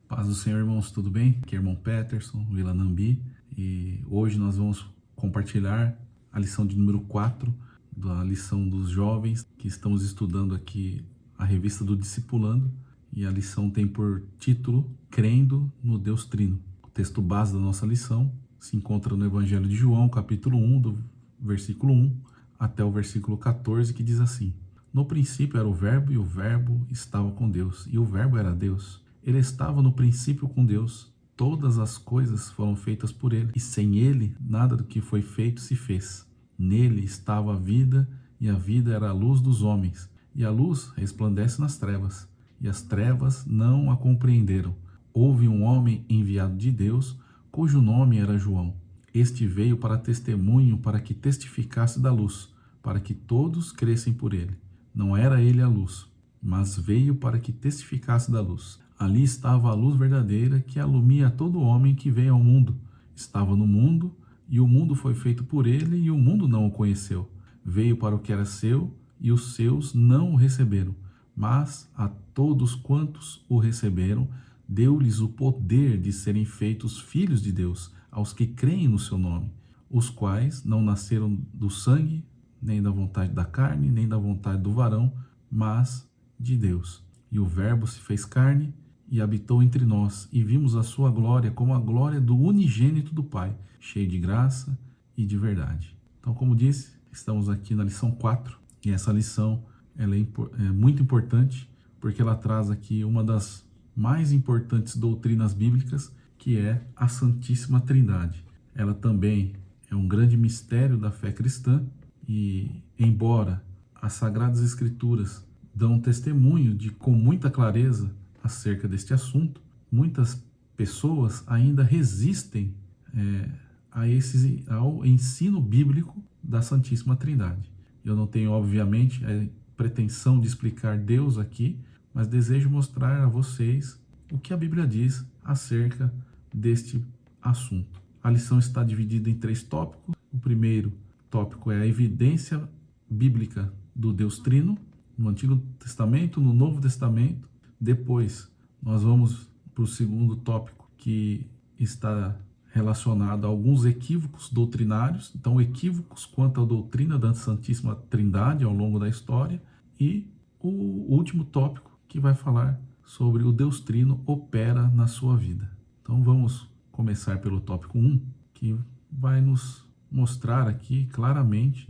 Paz do Senhor, irmãos, tudo bem? Aqui é o irmão Peterson, Vila Nambi, e hoje nós vamos compartilhar a lição de número 4 da lição dos jovens, que estamos estudando aqui a revista do Discipulando, e a lição tem por título Crendo no Deus Trino. O texto base da nossa lição se encontra no Evangelho de João, capítulo 1, do versículo 1 até o versículo 14, que diz assim: No princípio era o Verbo, e o Verbo estava com Deus, e o Verbo era Deus. Ele estava no princípio com Deus. Todas as coisas foram feitas por ele, e sem ele nada do que foi feito se fez. Nele estava a vida, e a vida era a luz dos homens. E a luz resplandece nas trevas, e as trevas não a compreenderam. Houve um homem enviado de Deus, cujo nome era João. Este veio para testemunho, para que testificasse da luz, para que todos crescem por ele. Não era ele a luz, mas veio para que testificasse da luz. Ali estava a luz verdadeira que alumia todo homem que vem ao mundo. Estava no mundo, e o mundo foi feito por ele, e o mundo não o conheceu. Veio para o que era seu, e os seus não o receberam. Mas a todos quantos o receberam, deu-lhes o poder de serem feitos filhos de Deus, aos que creem no seu nome, os quais não nasceram do sangue, nem da vontade da carne, nem da vontade do varão, mas de Deus. E o Verbo se fez carne e habitou entre nós, e vimos a sua glória como a glória do unigênito do Pai, cheio de graça e de verdade. Então, como disse, estamos aqui na lição 4, e essa lição ela é muito importante, porque ela traz aqui uma das mais importantes doutrinas bíblicas, que é a Santíssima Trindade. Ela também é um grande mistério da fé cristã, e embora as Sagradas Escrituras dão testemunho com muita clareza acerca deste assunto, muitas pessoas ainda resistem ao ensino bíblico da Santíssima Trindade. Eu não tenho, obviamente, a pretensão de explicar Deus aqui, mas desejo mostrar a vocês o que a Bíblia diz acerca deste assunto. A lição está dividida em 3 tópicos. O primeiro tópico é a evidência bíblica do Deus Trino, no Antigo Testamento, no Novo Testamento. Depois, nós vamos para o segundo tópico, que está relacionado a alguns equívocos doutrinários. Então, equívocos quanto à doutrina da Santíssima Trindade ao longo da história. E o último tópico, que vai falar sobre o Deus Trino opera na sua vida. Então, vamos começar pelo tópico 1, que vai nos mostrar aqui claramente,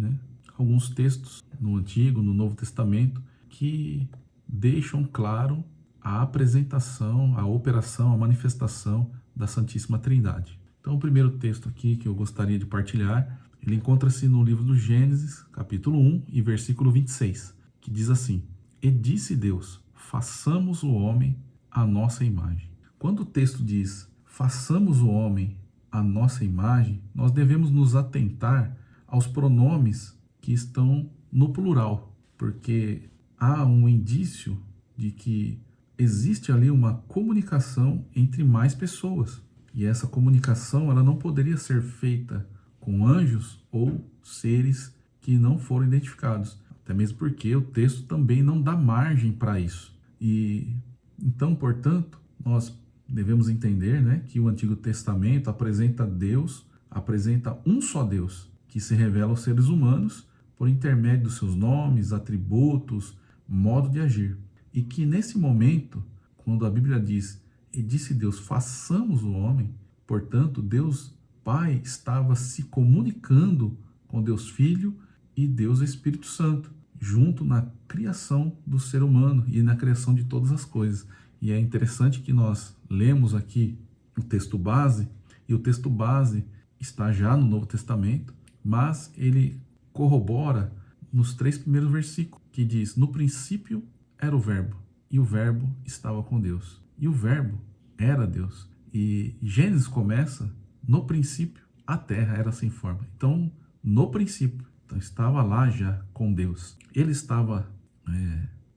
alguns textos no Antigo, no Novo Testamento, que deixam claro a apresentação, a operação, a manifestação da Santíssima Trindade. Então, o primeiro texto aqui que eu gostaria de partilhar, ele encontra-se no livro do Gênesis, capítulo 1 e versículo 26, que diz assim: E disse Deus, façamos o homem à nossa imagem. Quando o texto diz, façamos o homem à nossa imagem, nós devemos nos atentar aos pronomes que estão no plural, porque há um indício de que existe ali uma comunicação entre mais pessoas. E essa comunicação ela não poderia ser feita com anjos ou seres que não foram identificados. Até mesmo porque o texto também não dá margem para isso. E então, portanto, nós devemos entender, que o Antigo Testamento apresenta Deus, apresenta um só Deus, que se revela aos seres humanos por intermédio dos seus nomes, atributos, modo de agir. E que nesse momento, quando a Bíblia diz, e disse Deus, façamos o homem, portanto, Deus Pai estava se comunicando com Deus Filho e Deus Espírito Santo, junto na criação do ser humano e na criação de todas as coisas. E é interessante que nós lemos aqui o texto base, e o texto base está já no Novo Testamento, mas ele corrobora nos 3 primeiros versículos, que diz, no princípio era o Verbo, e o Verbo estava com Deus. E o Verbo era Deus. E Gênesis começa, no princípio, a terra era sem forma. Então, no princípio, estava lá já com Deus. Ele estava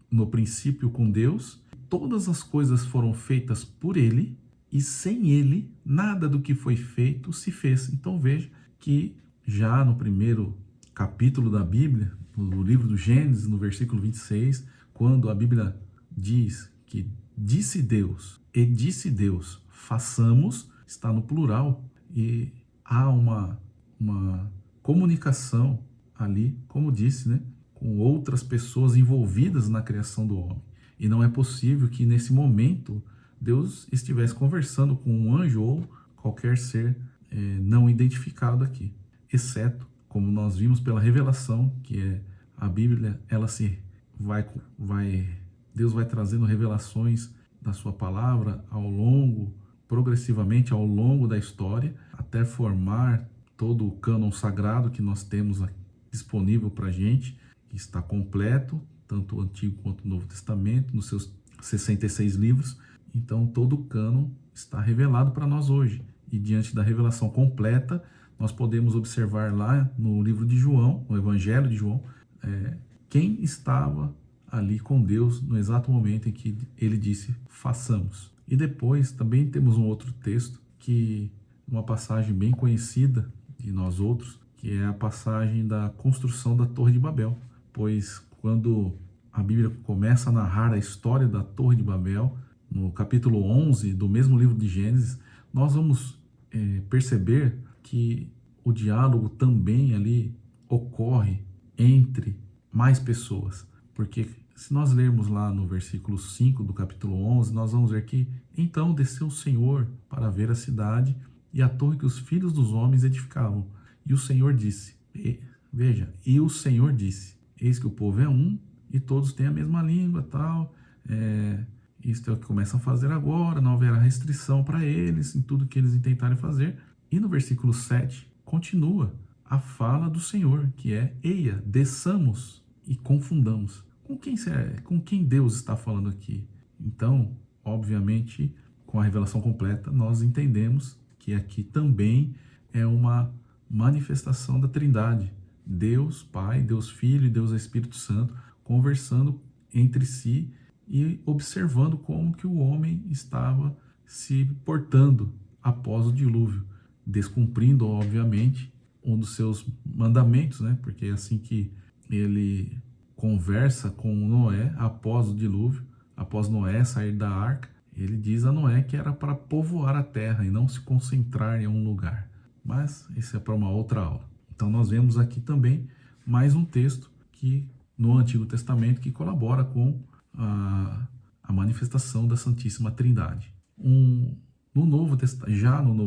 no princípio com Deus. Todas as coisas foram feitas por ele, e sem ele, nada do que foi feito se fez. Então, veja que já no primeiro capítulo da Bíblia, no livro do Gênesis, no versículo 26, quando a Bíblia diz que disse Deus, e disse Deus, façamos, está no plural, e há uma comunicação ali, como disse, né, com outras pessoas envolvidas na criação do homem. E não é possível que nesse momento Deus estivesse conversando com um anjo ou qualquer ser não identificado aqui, exceto, como nós vimos pela revelação, que é a Bíblia, ela se Deus vai trazendo revelações da sua palavra progressivamente ao longo da história, até formar todo o cânon sagrado que nós temos disponível para a gente, que está completo, tanto o Antigo quanto o Novo Testamento, nos seus 66 livros. Então, todo o cânon está revelado para nós hoje. E diante da revelação completa, nós podemos observar lá no livro de João, no Evangelho de João, quem estava ali com Deus no exato momento em que ele disse, façamos. E depois também temos um outro texto, uma passagem bem conhecida de nós outros, que é a passagem da construção da Torre de Babel. Pois quando a Bíblia começa a narrar a história da Torre de Babel, no capítulo 11 do mesmo livro de Gênesis, nós vamos perceber que o diálogo também ali ocorre entre mais pessoas. Porque se nós lermos lá no versículo 5 do capítulo 11, nós vamos ver que então desceu o Senhor para ver a cidade e a torre que os filhos dos homens edificavam. E o Senhor disse, e o Senhor disse, eis que o povo é um e todos têm a mesma língua, tal. Isto é o que começam a fazer agora, não haverá restrição para eles em tudo que eles intentarem fazer. E no versículo 7 continua a fala do Senhor, que é, eia, desçamos e confundamos. Com quem Deus está falando aqui? Então, obviamente, com a revelação completa, nós entendemos que aqui também é uma manifestação da Trindade. Deus Pai, Deus Filho e Deus Espírito Santo conversando entre si e observando como que o homem estava se portando após o dilúvio, descumprindo, obviamente, um dos seus mandamentos, né? Porque é assim que ele conversa com Noé após o dilúvio, após Noé sair da arca, ele diz a Noé que era para povoar a terra e não se concentrar em um lugar. Mas isso é para uma outra aula. Então nós vemos aqui também mais um texto que no Antigo Testamento que colabora com a manifestação da Santíssima Trindade. No Novo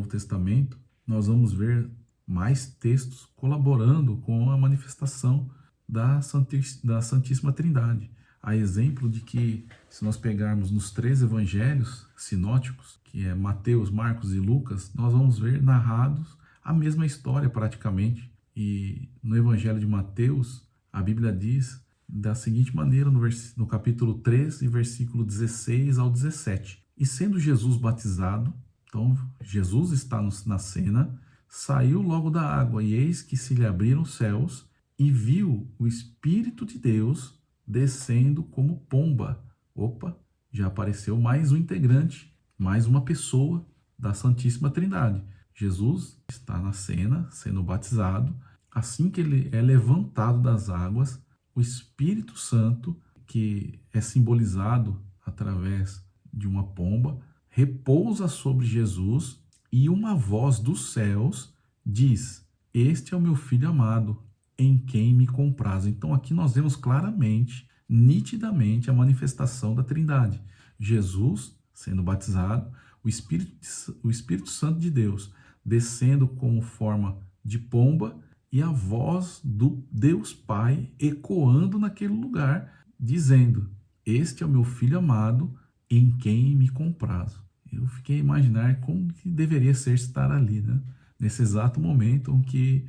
Testamento, nós vamos ver mais textos colaborando com a manifestação da Santíssima Trindade. A exemplo de que, se nós pegarmos nos 3 evangelhos sinóticos, que é Mateus, Marcos e Lucas, nós vamos ver narrados a mesma história praticamente. E no Evangelho de Mateus, a Bíblia diz da seguinte maneira, no capítulo 3, versículo 16 ao 17. E sendo Jesus batizado, então Jesus está na cena, saiu logo da água, e eis que se lhe abriram os céus, e viu o Espírito de Deus descendo como pomba. Opa, já apareceu mais um integrante, mais uma pessoa da Santíssima Trindade. Jesus está na cena, sendo batizado. Assim que ele é levantado das águas, o Espírito Santo, que é simbolizado através de uma pomba, repousa sobre Jesus e uma voz dos céus diz, este é o meu Filho amado, em quem me comprazo. Então aqui nós vemos claramente, nitidamente, a manifestação da Trindade. Jesus sendo batizado, o Espírito Santo de Deus descendo como forma de pomba e a voz do Deus Pai ecoando naquele lugar, dizendo, este é o meu Filho amado, em quem me comprazo. Eu fiquei a imaginar como que deveria ser estar ali, né? Nesse exato momento em que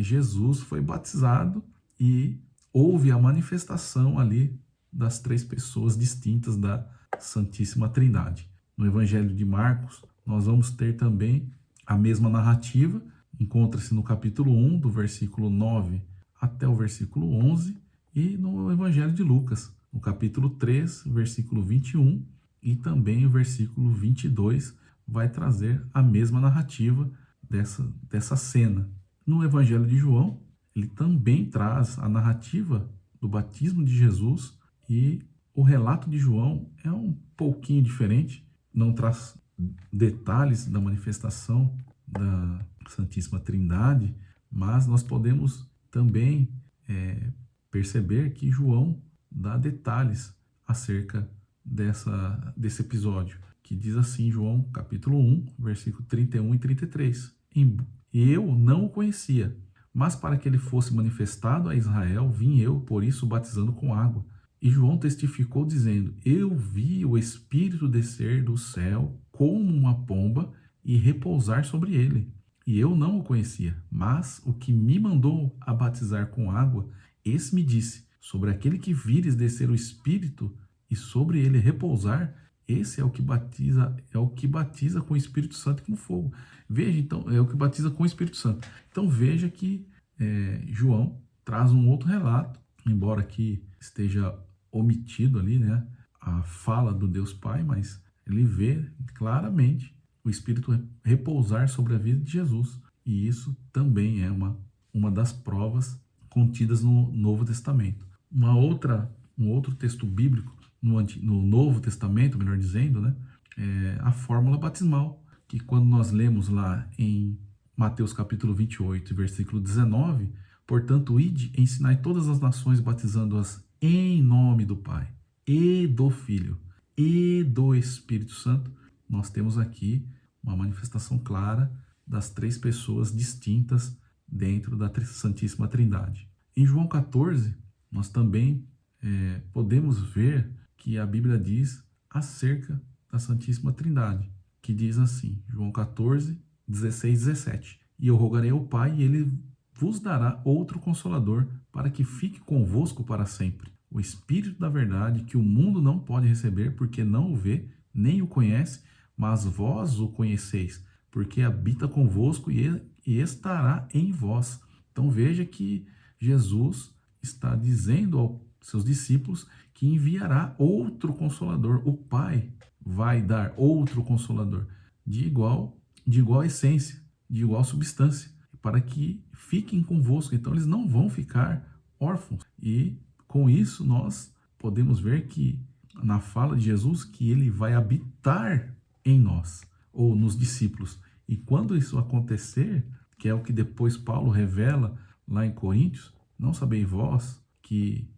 Jesus foi batizado e houve a manifestação ali das 3 pessoas distintas da Santíssima Trindade. No Evangelho de Marcos, nós vamos ter também a mesma narrativa, encontra-se no capítulo 1, do versículo 9 até o versículo 11, e no Evangelho de Lucas, no capítulo 3, versículo 21, e também o versículo 22, vai trazer a mesma narrativa dessa cena. No Evangelho de João, ele também traz a narrativa do batismo de Jesus, e o relato de João é um pouquinho diferente. não traz detalhes da manifestação da Santíssima Trindade, mas nós podemos também perceber que João dá detalhes acerca desse episódio, que diz assim, João capítulo 1, versículo 31 e 33. Eu não o conhecia, mas para que ele fosse manifestado a Israel, vim eu, por isso, batizando com água. E João testificou, dizendo, eu vi o Espírito descer do céu como uma pomba e repousar sobre ele. E eu não o conhecia, mas o que me mandou a batizar com água, esse me disse, sobre aquele que vires descer o Espírito e sobre ele repousar, esse é o que batiza com o Espírito Santo e com fogo. Veja, então, é o que batiza com o Espírito Santo. Então veja que João traz um outro relato, embora aqui esteja omitido ali, né, a fala do Deus Pai, mas ele vê claramente o Espírito repousar sobre a vida de Jesus. E isso também é uma das provas contidas no Novo Testamento. Um outro texto bíblico no Novo Testamento, melhor dizendo, né, é a fórmula batismal, que quando nós lemos lá em Mateus capítulo 28, versículo 19, portanto, ide, ensinai todas as nações, batizando-as em nome do Pai, e do Filho, e do Espírito Santo. Nós temos aqui uma manifestação clara das três pessoas distintas dentro da Santíssima Trindade. Em João 14, nós também podemos ver que a Bíblia diz acerca da Santíssima Trindade, que diz assim, João 14, 16, 17, e eu rogarei ao Pai e ele vos dará outro Consolador para que fique convosco para sempre, o Espírito da verdade que o mundo não pode receber porque não o vê, nem o conhece, mas vós o conheceis, porque habita convosco e estará em vós. Então veja que Jesus está dizendo aos seus discípulos que enviará outro Consolador. O Pai vai dar outro Consolador de igual essência, de igual substância, para que fiquem convosco. Então eles não vão ficar órfãos. E com isso nós podemos ver que na fala de Jesus que ele vai habitar em nós, ou nos discípulos. E quando isso acontecer, que é o que depois Paulo revela lá em Coríntios, não sabeis vós que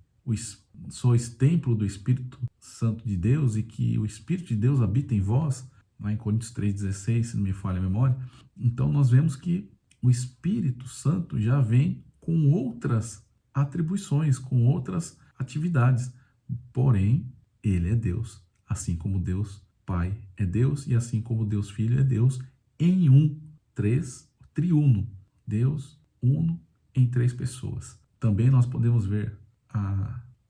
sois templo do Espírito Santo de Deus e que o Espírito de Deus habita em vós, lá em Coríntios 3,16, se não me falha a memória. Então nós vemos que o Espírito Santo já vem com outras atribuições, com outras atividades. Porém, ele é Deus, assim como Deus Pai é Deus e assim como Deus Filho é Deus em triuno. Deus uno em três pessoas. Também nós podemos ver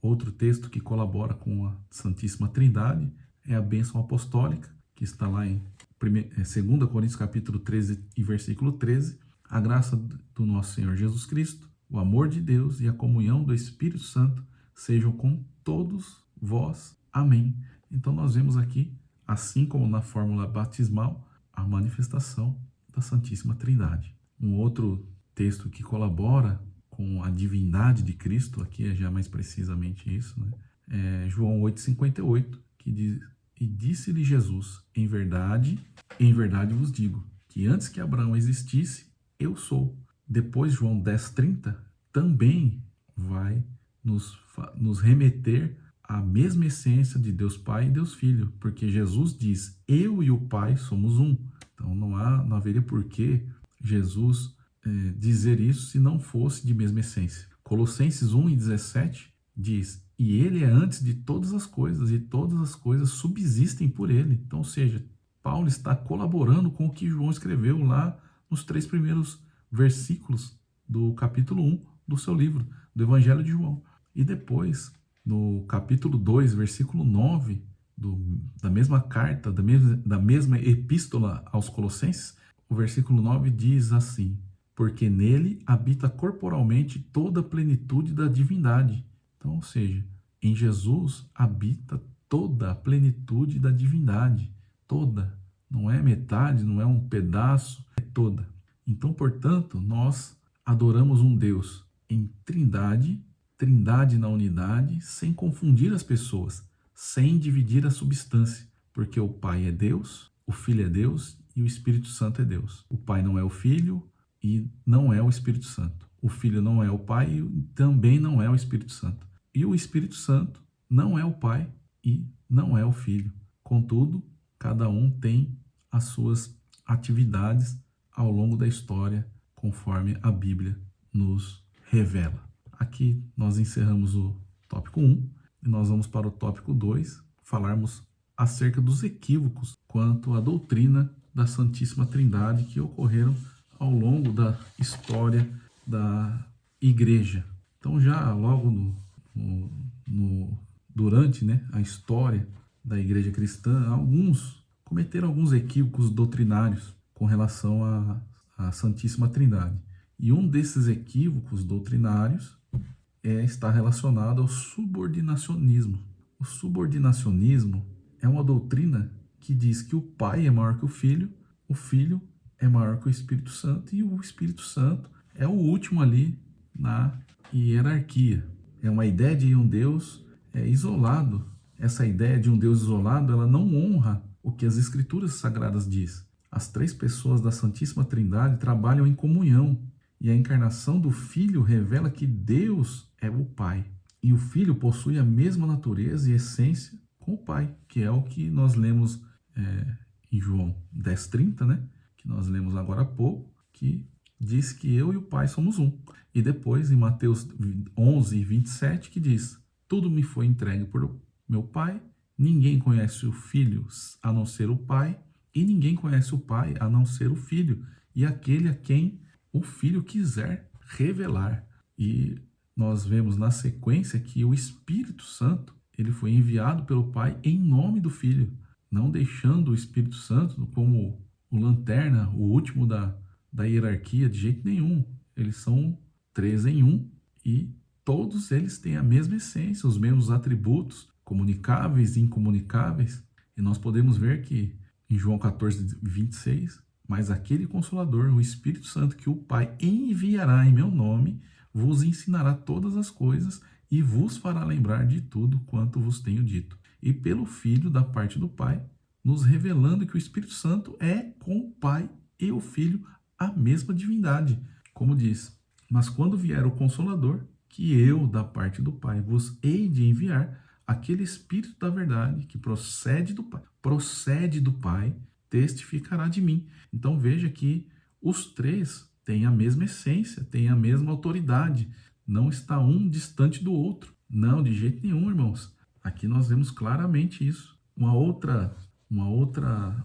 outro texto que colabora com a Santíssima Trindade, é a bênção apostólica, que está lá em 2 Coríntios capítulo 13 e versículo 13. A graça do nosso Senhor Jesus Cristo, o amor de Deus e a comunhão do Espírito Santo sejam com todos vós. Amém. Então nós vemos aqui, assim como na fórmula batismal, a manifestação da Santíssima Trindade. Um outro texto que colabora com a divindade de Cristo, aqui é já mais precisamente isso, né? É João 8,58, que diz, e disse-lhe Jesus, em verdade vos digo, que antes que Abraão existisse, eu sou. Depois, João 10,30, também vai nos remeter à mesma essência de Deus Pai e Deus Filho, porque Jesus diz, eu e o Pai somos um. Então não haveria por que Jesus dizer isso se não fosse de mesma essência. Colossenses 1,17 diz, e ele é antes de todas as coisas, e todas as coisas subsistem por ele. Então, ou seja, Paulo está colaborando com o que João escreveu lá nos 3 primeiros versículos do capítulo 1 do seu livro, do Evangelho de João. E depois, no capítulo 2, versículo 9, da mesma carta, da mesma epístola aos Colossenses, o versículo 9 diz assim, porque nele habita corporalmente toda a plenitude da divindade. Então, ou seja, em Jesus habita toda a plenitude da divindade. Toda. Não é metade, não é um pedaço, é toda. Então, portanto, nós adoramos um Deus em trindade, trindade na unidade, sem confundir as pessoas, sem dividir a substância, porque o Pai é Deus, o Filho é Deus e o Espírito Santo é Deus. O Pai não é o Filho e não é o Espírito Santo. O Filho não é o Pai e também não é o Espírito Santo. E o Espírito Santo não é o Pai e não é o Filho. Contudo, cada um tem as suas atividades ao longo da história, conforme a Bíblia nos revela. Aqui nós encerramos o tópico 1 e nós vamos para o tópico 2, falarmos acerca dos equívocos quanto à doutrina da Santíssima Trindade que ocorreram ao longo da história da Igreja. Então, já logo durante, né, a história da Igreja Cristã, alguns cometeram alguns equívocos doutrinários com relação à Santíssima Trindade. E um desses equívocos doutrinários está relacionado ao subordinacionismo. O subordinacionismo é uma doutrina que diz que o Pai é maior que o Filho é maior que o Espírito Santo e o Espírito Santo é o último ali na hierarquia. É uma ideia de um Deus isolado. Essa ideia de um Deus isolado, ela não honra o que as Escrituras Sagradas diz. As três pessoas da Santíssima Trindade trabalham em comunhão e a encarnação do Filho revela que Deus é o Pai. E o Filho possui a mesma natureza e essência com o Pai, que é o que nós lemos em João 10:30, né? Que nós lemos agora há pouco, que diz que eu e o Pai somos um. E depois em Mateus 11:27, que diz: tudo me foi entregue por meu Pai, ninguém conhece o Filho a não ser o Pai, e ninguém conhece o Pai a não ser o Filho, e aquele a quem o Filho quiser revelar. E nós vemos na sequência que o Espírito Santo, ele foi enviado pelo Pai em nome do Filho, não deixando o Espírito Santo como o lanterna, o último da hierarquia, de jeito nenhum. Eles são três em um e todos eles têm a mesma essência, os mesmos atributos, comunicáveis e incomunicáveis. E nós podemos ver que em João 14:26, mas aquele Consolador, o Espírito Santo, que o Pai enviará em meu nome, vos ensinará todas as coisas e vos fará lembrar de tudo quanto vos tenho dito. E pelo Filho, da parte do Pai, nos revelando que o Espírito Santo é com o Pai e o Filho a mesma divindade. Como diz: mas quando vier o Consolador, que eu, da parte do Pai, vos hei de enviar, aquele Espírito da verdade que procede do Pai, testificará de mim. Então veja que os três têm a mesma essência, têm a mesma autoridade. Não está um distante do outro. Não, de jeito nenhum, irmãos. Aqui nós vemos claramente isso. Um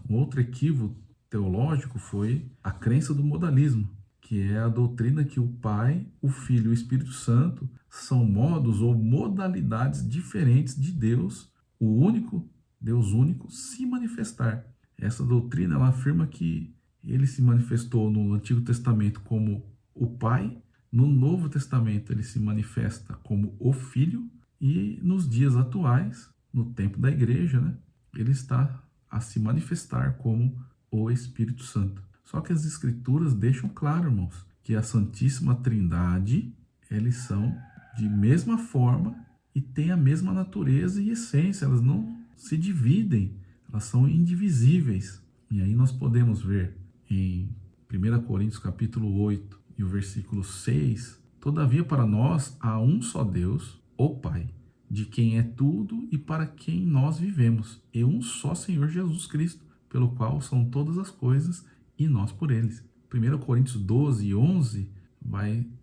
outro equívoco teológico foi a crença do modalismo, que é a doutrina que o Pai, o Filho e o Espírito Santo são modos ou modalidades diferentes de Deus, o único, Deus único, se manifestar. Essa doutrina ela afirma que ele se manifestou no Antigo Testamento como o Pai, no Novo Testamento ele se manifesta como o Filho e nos dias atuais, no tempo da Igreja, né, ele está a se manifestar como o Espírito Santo. Só que as Escrituras deixam claro, irmãos, que a Santíssima Trindade, eles são de mesma forma e têm a mesma natureza e essência, elas não se dividem, elas são indivisíveis. E aí nós podemos ver em 1 Coríntios capítulo 8 e o versículo 6, todavia para nós há um só Deus, o Pai, de quem é tudo e para quem nós vivemos, e um só Senhor Jesus Cristo, pelo qual são todas as coisas e nós por eles. 1 Coríntios 12:11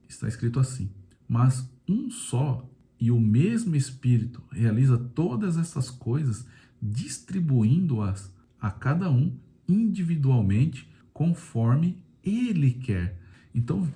está escrito assim: mas um só e o mesmo Espírito realiza todas essas coisas, distribuindo-as a cada um individualmente, conforme Ele quer. Então,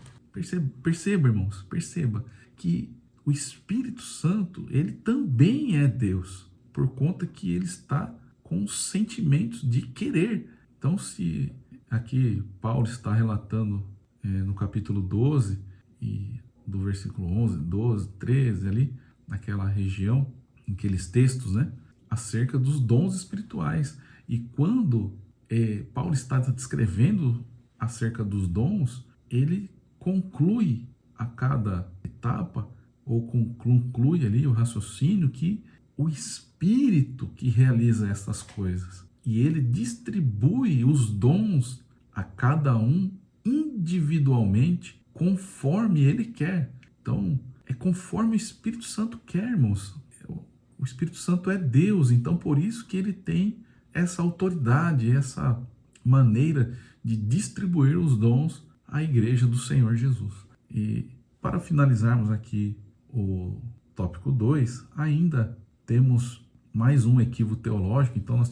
perceba, irmãos, perceba que o Espírito Santo, ele também é Deus, por conta que ele está com os sentimentos de querer. Então, se aqui Paulo está relatando no capítulo 12, e do versículo 11, 12, 13, ali, naquela região, naqueles textos, né, acerca dos dons espirituais. E quando Paulo está descrevendo acerca dos dons, ele conclui a cada etapa, ou conclui ali o raciocínio, que Espírito que realiza essas coisas. E ele distribui os dons a cada um individualmente, conforme ele quer. Então, é conforme o Espírito Santo quer, irmãos. O Espírito Santo é Deus, então por isso que ele tem essa autoridade, essa maneira de distribuir os dons à igreja do Senhor Jesus. E para finalizarmos aqui o tópico 2, ainda temos mais um equívoco teológico. Então nós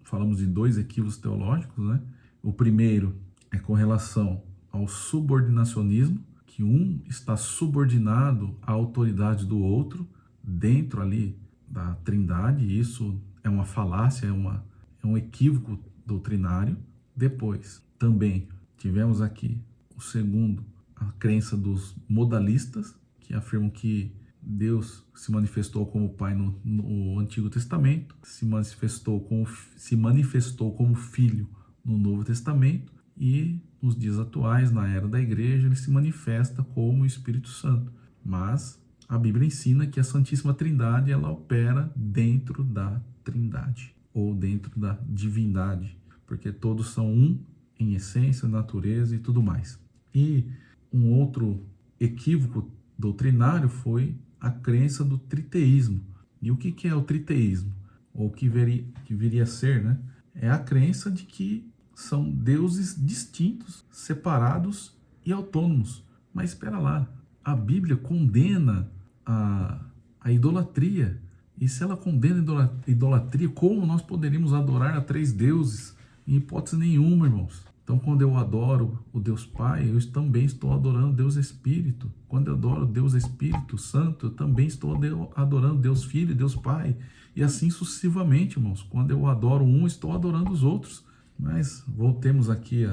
falamos de 2 equívocos teológicos, né? O primeiro é com relação ao subordinacionismo, que um está subordinado à autoridade do outro dentro ali da Trindade. E isso é uma falácia, é um equívoco doutrinário. Depois, também tivemos aqui o segundo, a crença dos modalistas, que afirmam que Deus se manifestou como Pai no Antigo Testamento, se manifestou como Filho no Novo Testamento, e nos dias atuais, na era da Igreja, ele se manifesta como Espírito Santo. Mas a Bíblia ensina que a Santíssima Trindade ela opera dentro da Trindade, ou dentro da divindade, porque todos são um em essência, natureza e tudo mais. E um outro equívoco doutrinário foi a crença do triteísmo. E o que é o triteísmo? Ou o que viria a ser, né? É a crença de que são deuses distintos, separados e autônomos. Mas espera lá, a Bíblia condena a idolatria. E se ela condena a idolatria, como nós poderíamos adorar a 3 deuses? Em hipótese nenhuma, irmãos. Então, quando eu adoro o Deus Pai, eu também estou adorando o Deus Espírito. Quando eu adoro o Deus Espírito Santo, eu também estou adorando Deus Filho e Deus Pai. E assim sucessivamente, irmãos. Quando eu adoro um, estou adorando os outros. Mas voltemos aqui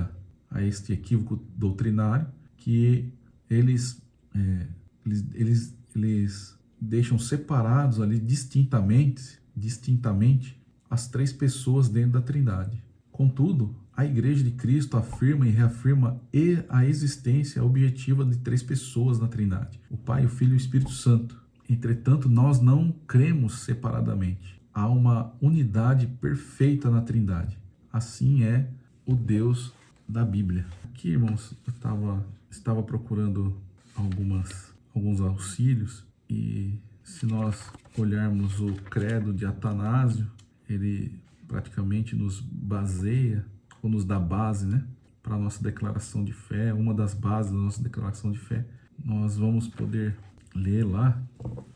a este equívoco doutrinário, que eles deixam separados ali distintamente as 3 pessoas dentro da Trindade. Contudo, a Igreja de Cristo afirma e reafirma a existência objetiva de 3 pessoas na Trindade: o Pai, o Filho e o Espírito Santo. Entretanto, nós não cremos separadamente. Há uma unidade perfeita na Trindade. Assim é o Deus da Bíblia. Aqui, irmãos, eu estava procurando alguns auxílios, e se nós olharmos o credo de Atanásio, ele praticamente nos baseia, ou nos dá base, né, para a nossa declaração de fé. Uma das bases da nossa declaração de fé, nós vamos poder ler lá,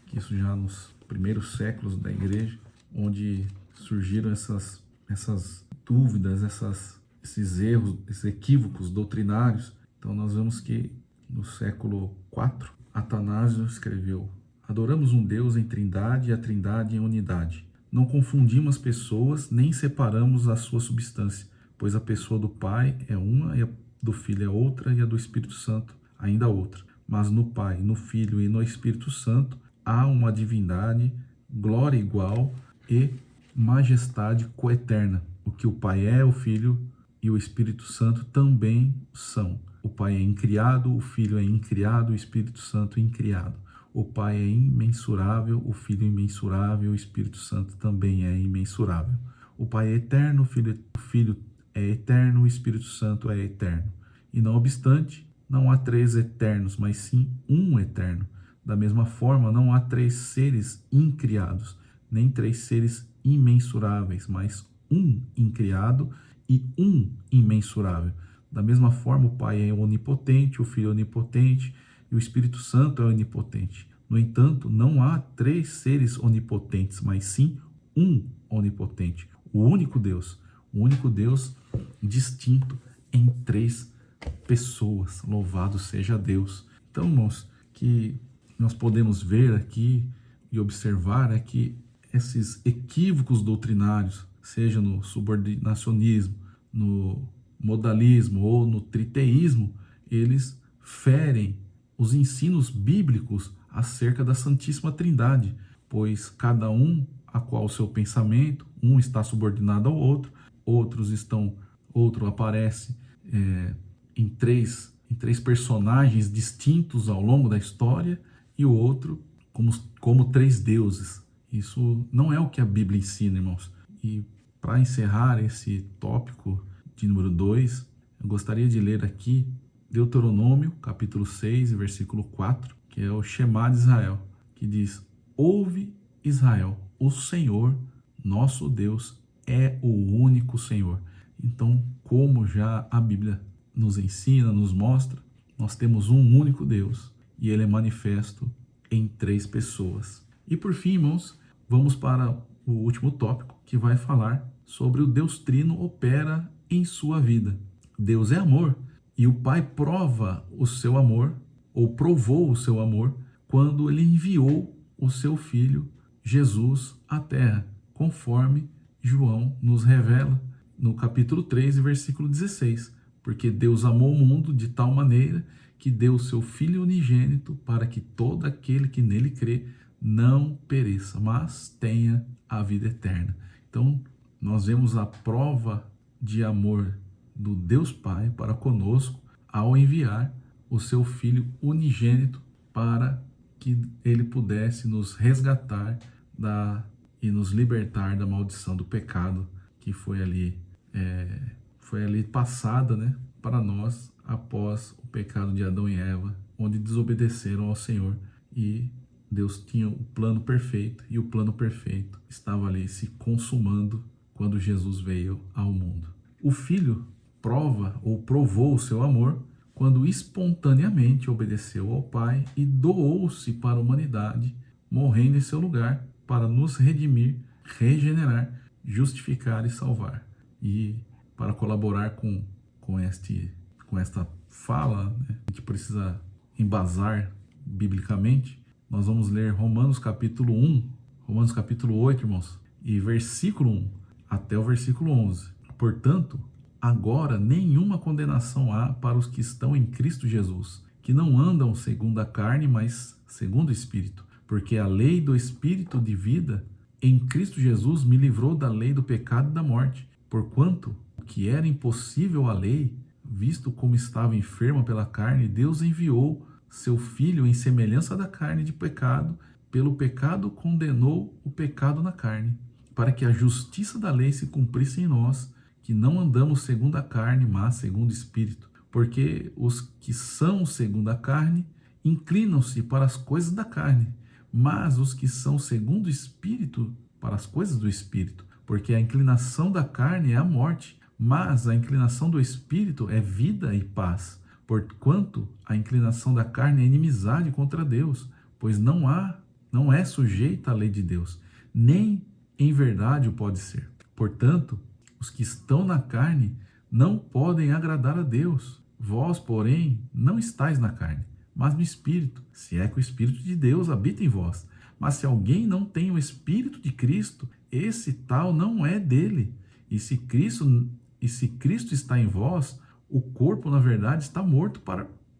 que isso já nos primeiros séculos da igreja, onde surgiram essas dúvidas, esses erros, esses equívocos doutrinários. Então nós vemos que no século IV, Atanásio escreveu: adoramos um Deus em trindade e a trindade em unidade. Não confundimos as pessoas, nem separamos a sua substância, pois a pessoa do Pai é uma, e a do Filho é outra, e a do Espírito Santo ainda outra. Mas no Pai, no Filho e no Espírito Santo há uma divindade, glória igual e majestade coeterna. O que o Pai é, o Filho e o Espírito Santo também são. O Pai é incriado, o Filho é incriado, o Espírito Santo incriado. O Pai é imensurável, o Filho é imensurável, o Espírito Santo também é imensurável. O Pai é eterno, o Filho é eterno, o Espírito Santo é eterno. E não obstante, não há 3 eternos, mas sim um eterno. Da mesma forma, não há 3 seres incriados, nem 3 seres imensuráveis, mas um incriado e um imensurável. Da mesma forma, o Pai é onipotente, o Filho é onipotente e o Espírito Santo é onipotente. No entanto, não há 3 seres onipotentes, mas sim um onipotente, o único Deus distinto em 3 pessoas. Louvado seja Deus. Então, irmãos, que nós podemos ver aqui e observar é que esses equívocos doutrinários, seja no subordinacionismo, no modalismo ou no triteísmo, eles ferem os ensinos bíblicos acerca da Santíssima Trindade, pois cada um a qual o seu pensamento, um está subordinado ao outro, outro aparece em três personagens distintos ao longo da história, e o outro como 3 deuses. Isso não é o que a Bíblia ensina, irmãos. E para encerrar esse tópico de número 2, eu gostaria de ler aqui Deuteronômio, capítulo 6, versículo 4, que é o Shema de Israel, que diz: Ouve, Israel, o Senhor, nosso Deus, é o único Senhor. Então, como já a Bíblia nos ensina, nos mostra, nós temos um único Deus e ele é manifesto em 3 pessoas. E por fim, irmãos, vamos para o último tópico, que vai falar sobre o Deus Trino opera em sua vida. Deus é amor e o Pai prova o seu amor, ou provou o seu amor, quando ele enviou o seu Filho Jesus à Terra, conforme João nos revela no capítulo 3, versículo 16. Porque Deus amou o mundo de tal maneira que deu o seu Filho unigênito para que todo aquele que nele crê não pereça, mas tenha a vida eterna. Então, nós vemos a prova de amor do Deus Pai para conosco ao enviar o seu Filho unigênito para que ele pudesse nos resgatar e nos libertar da maldição do pecado que foi ali passada, né, para nós após o pecado de Adão e Eva, onde desobedeceram ao Senhor, e Deus tinha o plano perfeito, e o plano perfeito estava ali se consumando quando Jesus veio ao mundo. O Filho prova ou provou o seu amor quando espontaneamente obedeceu ao Pai e doou-se para a humanidade, morrendo em seu lugar para nos redimir, regenerar, justificar e salvar. E para colaborar com esta fala, né, a gente precisa embasar biblicamente, nós vamos ler Romanos capítulo 1, Romanos capítulo 8, irmãos, e versículo 1 até o versículo 11. Portanto, agora nenhuma condenação há para os que estão em Cristo Jesus, que não andam segundo a carne, mas segundo o Espírito. Porque a lei do Espírito de vida em Cristo Jesus me livrou da lei do pecado e da morte. Porquanto o que era impossível à lei, visto como estava enferma pela carne, Deus enviou seu Filho em semelhança da carne de pecado, pelo pecado condenou o pecado na carne, para que a justiça da lei se cumprisse em nós, que não andamos segundo a carne, mas segundo o Espírito. Porque os que são segundo a carne inclinam-se para as coisas da carne, mas os que são segundo o Espírito para as coisas do Espírito. Porque a inclinação da carne é a morte, mas a inclinação do Espírito é vida e paz. Porquanto a inclinação da carne é inimizade contra Deus, pois não é sujeita à lei de Deus, nem em verdade o pode ser. Portanto, os que estão na carne não podem agradar a Deus. Vós, porém, não estáis na carne, mas no Espírito, se é que o Espírito de Deus habita em vós. Mas se alguém não tem o Espírito de Cristo, esse tal não é dele. E se Cristo está em vós, o corpo, na verdade, está morto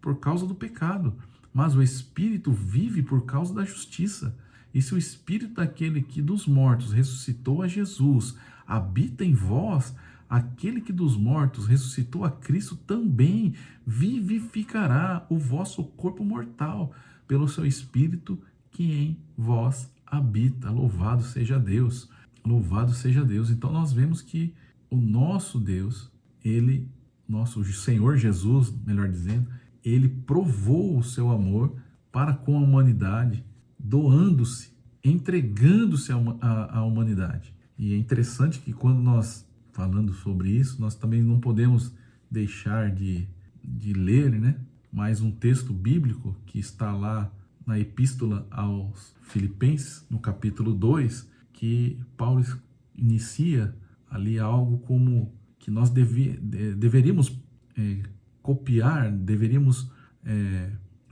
por causa do pecado, mas o Espírito vive por causa da justiça. E se o Espírito daquele que dos mortos ressuscitou a Jesus habita em vós, aquele que dos mortos ressuscitou a Cristo também vivificará o vosso corpo mortal pelo seu Espírito que em vós habita. Louvado seja Deus! Louvado seja Deus! Então nós vemos que o nosso Deus, nosso Senhor Jesus, melhor dizendo, ele provou o seu amor para com a humanidade, doando-se, entregando-se à humanidade. E é interessante que quando nós falando sobre isso, nós também não podemos deixar de ler, né, mais um texto bíblico que está lá na Epístola aos Filipenses, no capítulo 2, que Paulo inicia ali algo como que nós deveríamos copiar, deveríamos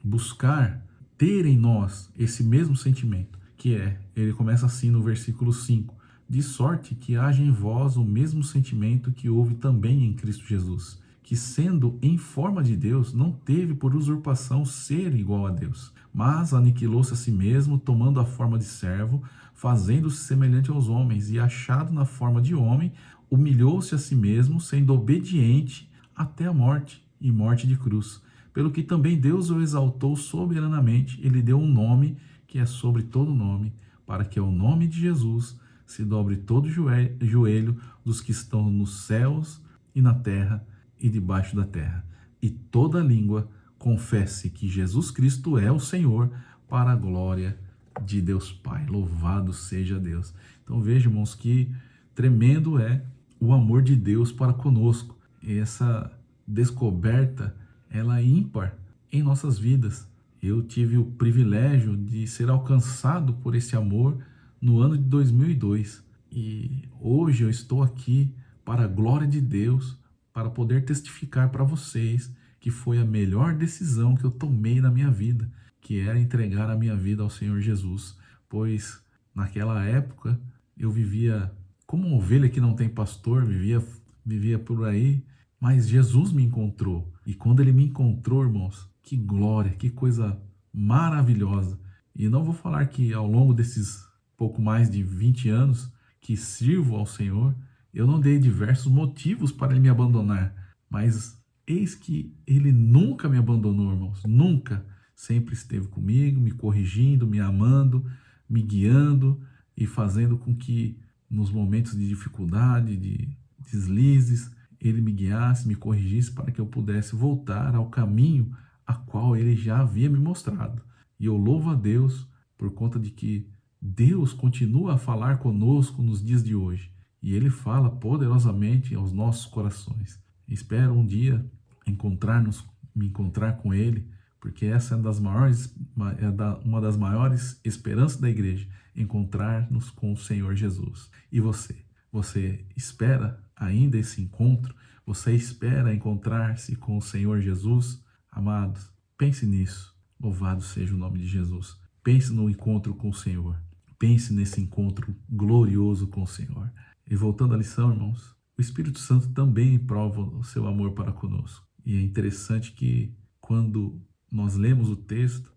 buscar ter em nós esse mesmo sentimento, que ele começa assim no versículo 5, de sorte que haja em vós o mesmo sentimento que houve também em Cristo Jesus, que sendo em forma de Deus, não teve por usurpação ser igual a Deus, mas aniquilou-se a si mesmo, tomando a forma de servo, fazendo-se semelhante aos homens, e achado na forma de homem, humilhou-se a si mesmo, sendo obediente até a morte, e morte de cruz. Pelo que também Deus o exaltou soberanamente, ele deu um nome que é sobre todo nome, para que ao nome de Jesus se dobre todo joelho dos que estão nos céus e na terra e debaixo da terra, e toda língua confesse que Jesus Cristo é o Senhor, para a glória de Deus Pai. Louvado seja Deus. Então veja, irmãos, que tremendo é o amor de Deus para conosco. E essa descoberta, ela é ímpar em nossas vidas. Eu tive o privilégio de ser alcançado por esse amor no ano de 2002. E hoje eu estou aqui para a glória de Deus, para poder testificar para vocês que foi a melhor decisão que eu tomei na minha vida, que era entregar a minha vida ao Senhor Jesus. Pois naquela época eu vivia como uma ovelha que não tem pastor, vivia por aí, mas Jesus me encontrou. E quando ele me encontrou, irmãos, que glória, que coisa maravilhosa. E não vou falar que ao longo desses pouco mais de 20 anos que sirvo ao Senhor, eu não dei diversos motivos para ele me abandonar, mas eis que ele nunca me abandonou, irmãos, nunca. Sempre esteve comigo, me corrigindo, me amando, me guiando e fazendo com que nos momentos de dificuldade, de deslizes, ele me guiasse, me corrigisse para que eu pudesse voltar ao caminho a qual ele já havia me mostrado. E eu louvo a Deus por conta de que Deus continua a falar conosco nos dias de hoje. E ele fala poderosamente aos nossos corações. Espero um dia me encontrar com ele, porque essa é uma das maiores esperanças da igreja, encontrar-nos com o Senhor Jesus. E você espera ainda esse encontro? Você espera encontrar-se com o Senhor Jesus? Amados, pense nisso. Louvado seja o nome de Jesus. Pense no encontro com o Senhor. Pense nesse encontro glorioso com o Senhor. E voltando à lição, irmãos, o Espírito Santo também prova o seu amor para conosco. E é interessante que quando nós lemos o texto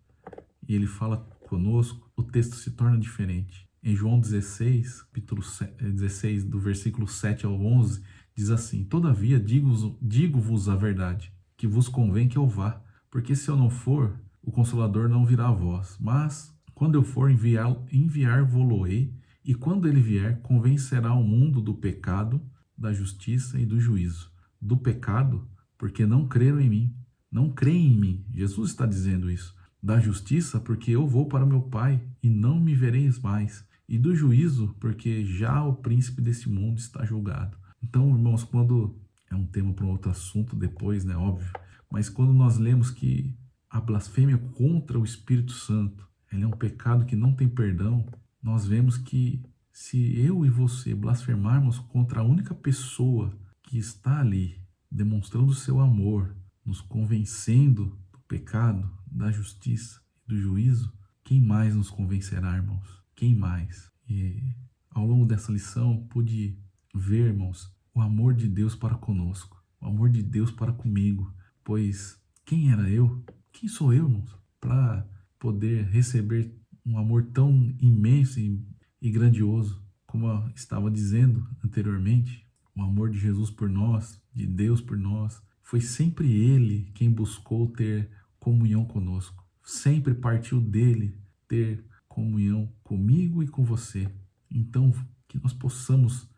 e ele fala conosco, o texto se torna diferente. Em João 16, capítulo 16, do versículo 7 ao 11, diz assim: Todavia digo-vos a verdade, que vos convém que eu vá, porque se eu não for, o Consolador não virá a vós, mas quando eu for enviar-vos-ei, e quando ele vier, convencerá o mundo do pecado, da justiça e do juízo. Do pecado, porque não creram em mim. Não creem em mim. Jesus está dizendo isso. Da justiça, porque eu vou para o meu Pai e não me vereis mais. E do juízo, porque já o príncipe desse mundo está julgado. Então, irmãos, quando é um tema para um outro assunto depois, né, óbvio, mas quando nós lemos que a blasfêmia contra o Espírito Santo, ele é um pecado que não tem perdão, nós vemos que se eu e você blasfemarmos contra a única pessoa que está ali, demonstrando o seu amor, nos convencendo do pecado, da justiça e do juízo, quem mais nos convencerá, irmãos? Quem mais? E ao longo dessa lição, pude ver, irmãos, o amor de Deus para conosco, o amor de Deus para comigo, pois quem era eu? Quem sou eu, irmãos, para poder receber um amor tão imenso e grandioso, como eu estava dizendo anteriormente? O amor de Jesus por nós, de Deus por nós, foi sempre Ele quem buscou ter comunhão conosco. Sempre partiu dele ter comunhão comigo e com você. Então, que nós possamos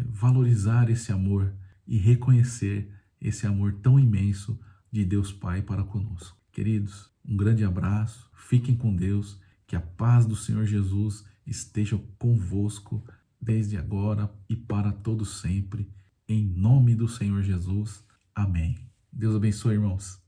valorizar esse amor e reconhecer esse amor tão imenso de Deus Pai para conosco. Queridos, um grande abraço, fiquem com Deus, que a paz do Senhor Jesus esteja convosco desde agora e para todo sempre, em nome do Senhor Jesus. Amém. Deus abençoe, irmãos.